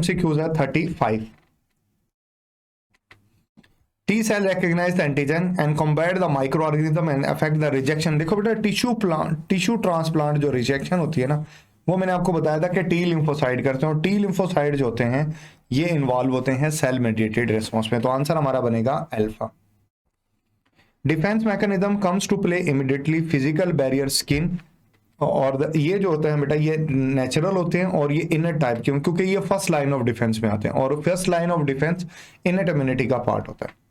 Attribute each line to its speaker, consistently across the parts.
Speaker 1: MCQs है 35। T cell recognise the antigen and combat the microorganism and affect the rejection. देखो बेटा tissue transplant जो rejection होती है ना, वो मैंने आपको बताया था कि टी लिम्फोसाइड करते हैं, और टी लिम्फोसाइड जो होते हैं ये इन्वॉल्व होते हैं सेल मेडिएटेड रिस्पॉन्स में। तो आंसर हमारा बनेगा alpha. Defence mechanism comes to play immediately, physical barrier, skin, और ये जो होते हैं बेटा ये नेचुरल होते हैं और ये इनर टाइप के, क्योंकि ये फर्स्ट लाइन ऑफ डिफेंस में आते हैं, और first line of defence inner immunity का पार्ट होता है।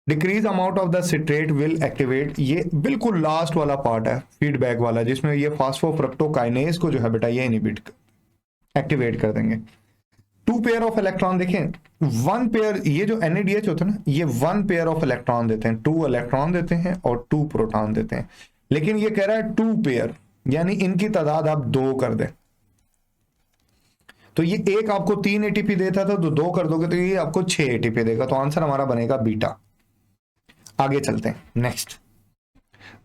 Speaker 1: Decrease amount of the citrate will activate, ये बिल्कुल लास्ट वाला पार्ट है फीडबैक वाला, जिसमें ये फास्फोफ्रक्टोकाइनेज को जो है बेटा ये इनहिबिट एक्टिवेट कर देंगे। टू पेयर ऑफ इलेक्ट्रॉन, देखें वन पेयर, ये जो NADH होता है ना ये वन पेयर ऑफ इलेक्ट्रॉन देते हैं, 2 इलेक्ट्रॉन देते हैं और 2 प्रोटॉन देते हैं, लेकिन ये कह रहा है 2 पेयर, यानी इनकी तादाद आप 2 कर दें। तो ये एक आपको 3 ATP देता था, तो 2 कर दोगे तो ये आपको 6 ATP देगा। तो आंसर हमारा बनेगा बीटा। आगे चलते हैं next.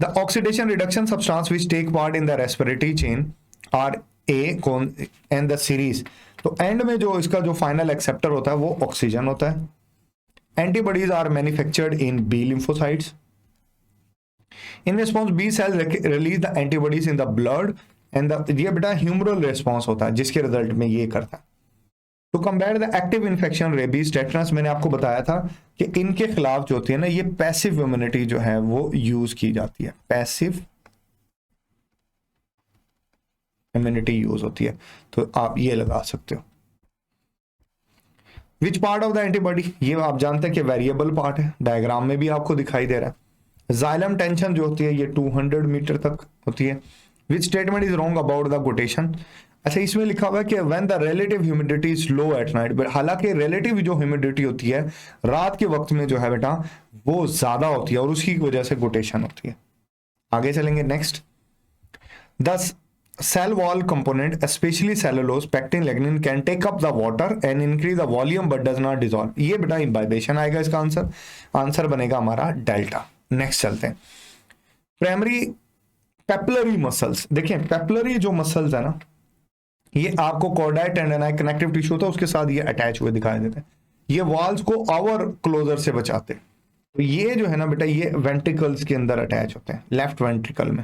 Speaker 1: The oxidation reduction substance which take part in the respiratory chain are a कौन एंड द सीरीज। तो एंड में जो इसका जो फाइनल एक्सेप्टर होता है वो ऑक्सीजन होता है। Antibodies are manufactured in B lymphocytes. In response B cell release the antibodies in the blood and ये बेटा ह्यूमरल रिस्पॉन्स होता है, जिसके रिजल्ट में ये करता है। To combat the active infection rabies tetanus, मैंने आपको बताया था कि इनके खिलाफ जो होती है ना ये पैसिव इम्यूनिटी जो है वो यूज की जाती है, पैसिव इम्यूनिटी यूज होती है। तो आप ये लगा सकते हो। Which part of the antibody, ये आप जानते हैं कि वेरिएबल पार्ट है, डायग्राम में भी आपको दिखाई दे रहा है। जाइलम टेंशन जो होती है ये 200 मीटर तक होती है। Which statement is wrong about the quotation. अच्छा, इसमें लिखा हुआ है कि when the relative humidity is low at night, हालांकि रिलेटिव जो ह्यूमिडिटी होती है रात के वक्त में जो है बेटा वो ज्यादा होती है और उसकी वजह से कोटेशन होती है। आगे चलेंगे next. 10 cell wall component, especially cellulose, pectin, lignin can take up the water and increase the volume but does not dissolve। ये बेटा इम्बाइबेशन आएगा इसका आंसर बनेगा हमारा डेल्टा। नेक्स्ट चलते हैं। प्राइमरी पेपलरी मसल्स, देखिए पेपलरी जो मसल्स है ना ये आपको कॉर्डाई टेंडनाई कनेक्टिव टिश्यू होता है उसके साथ ये अटैच हुए दिखाई देते हैं। ये वॉल्स को आवर क्लोजर से बचाते हैं। तो ये जो है ना बेटा ये वेंट्रिकल्स के अंदर अटैच होते हैं, लेफ्ट वेंट्रिकल में।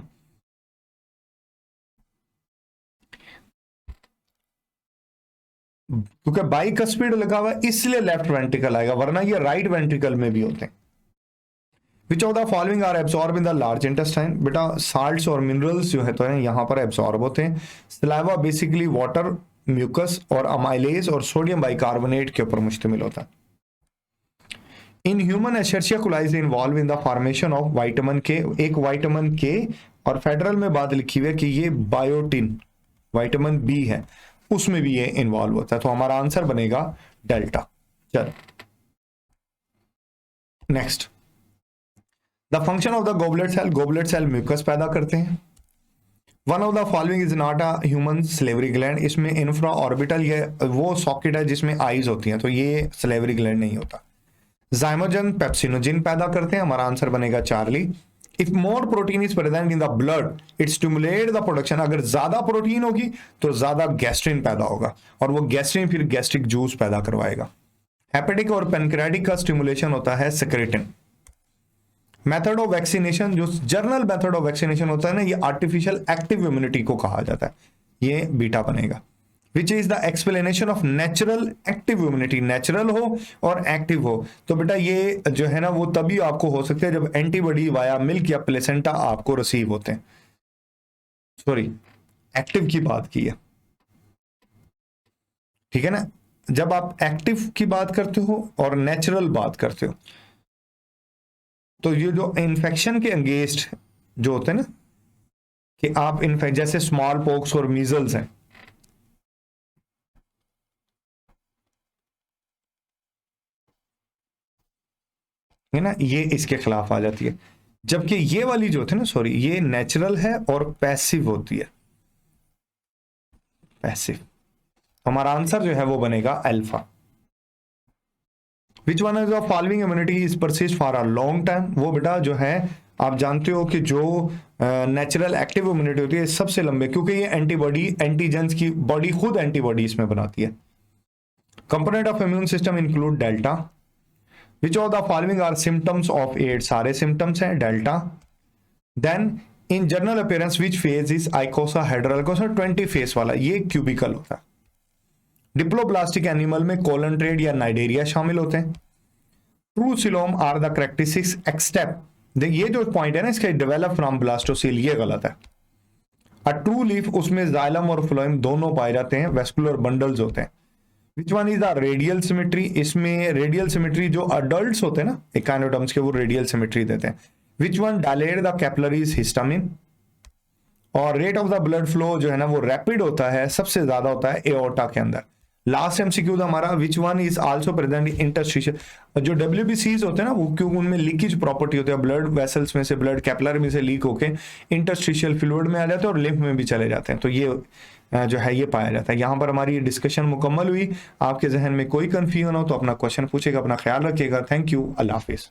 Speaker 1: क्योंकि बाइकस्पिड लगा हुआ है इसलिए लेफ्ट वेंट्रिकल आएगा, वरना ये राइट वेंट्रिकल में भी होते हैं। Which of the following are absorb in the large intestine, बेटा साल्ट्स और मिनरल्स जो है तो है यहाँ पर एब्सॉर्ब होते हैं। सलाइवा बेसिकली वाटर, म्यूकस और अमाइलेज और सोडियम बाइकार्बोनेट के ऊपर मुश्तमिल होता है। In human Escherichia coli involve in the formation of vitamin K, एक विटामिन के, और फेडरल में बात लिखी हुई है कि ये बायोटिन विटामिन बी है, उसमें भी ये इन्वॉल्व होता है। तो हमारा आंसर बनेगा डेल्टा। चल next. The function of the goblet cell mucus पैदा करते हैं। One of the following is not a human salivary gland, इसमें इंफ्रा ऑर्बिटल ये वो सॉकेट है जिसमें आईज होती हैं, तो ये सलेवरी ग्लैंड नहीं होता। जाइमोजन पेप्सिनोजिन पैदा करते हैं, हमारा आंसर बनेगा Charlie. If more protein is present in the blood it stimulate the production, अगर ज्यादा प्रोटीन होगी तो ज्यादा गैस्ट्रिन पैदा होगा और वो गैस्ट्रिन फिर गैस्ट्रिक जूस पैदा करवाएगा। हेपेटिक और पेनक्रियाटिक का स्टिमुलेशन होता है सेक्रेटिन। मेथड ऑफ वैक्सीनेशन, जो जर्नल मेथड ऑफ वैक्सीनेशन होता है ना ये आर्टिफिशियल एक्टिव इम्यूनिटी को कहा जाता है, ये बीटा बनेगा। Which is the explanation of natural active immunity, natural हो और एक्टिव हो, तो बेटा ये जो है ना वो तभी आपको हो सकता है जब एंटीबॉडी वाया मिल्क या प्लेसेंटा आपको रिसीव होते हैं। सॉरी, एक्टिव की बात की है, ठीक है ना। जब आप एक्टिव की बात करते हो और नेचुरल बात करते हो तो ये जो इन्फेक्शन के अगेंस्ट जो होते हैं ना कि आप इन्फेक्ट जैसे स्मॉल पॉक्स और मीजल्स हैं, है ना, ये इसके खिलाफ आ जाती है। जबकि ये वाली जो होती है ना, सॉरी, ये नेचुरल है और पैसिव होती है, पैसिव। हमारा आंसर जो है वो बनेगा alpha. Which one is the following immunity is persist for a long time, वो बेटा जो है आप जानते हो कि जो नेचुरल एक्टिव इम्यूनिटी होती है सबसे लंबे, क्योंकि ये एंटीबॉडी एंटीजेंस की बॉडी खुद एंटीबॉडी इसमें बनाती है। Component of immune system include delta. Which of the following are symptoms of AIDS, सारे सिम्टम्स हैं delta. Then in general appearance which phage is icosahedral, 20 face वाला, ये क्यूबिकल होता है। डिप्लोब्लास्टिक एनिमल में कोलन ट्रेड या नाइडेरिया शामिल होते हैं। True coelom are the characteristics except, ये जो पॉइंट है ना इसके, डेवलप फ्रॉम ब्लास्टोसील, ये गलत है। अ ट्रू लीफ, उसमें जाइलम और फ्लोएम दोनों पाए जाते हैं, वेस्कुलर बंडल्स होते हैं। Which one is the radial symmetry, इसमें रेडियल सिमेट्री जो अडल्ट्स होते हैं ना एकाइनोडर्म्स के, वो रेडियल सिमेट्री देते हैं। Which one dilate the capillaries, histamine. और rate of the blood flow जो है ना वो रैपिड होता है, सबसे ज्यादा होता है एओर्टा के अंदर। लास्ट एमसीक्यू था हमारा, which one is also present interstitial, जो WBCs होते हैं ना वो क्यों, उनमें लीकेज प्रॉपर्टी होती है, ब्लड वेसल्स में से, ब्लड कैपिलर में से लीक होके इंटरस्टिशियल फ्लूइड में आ जाते हैं और लिम्फ में भी चले जाते हैं। तो ये जो है ये पाया जाता है। यहाँ पर हमारी ये डिस्कशन मुकम्मल हुई। आपके जहन में कोई कंफ्यूजन हो तो अपना क्वेश्चन पूछेगा। अपना ख्याल रखिएगा। Thank you, Allah Hafiz.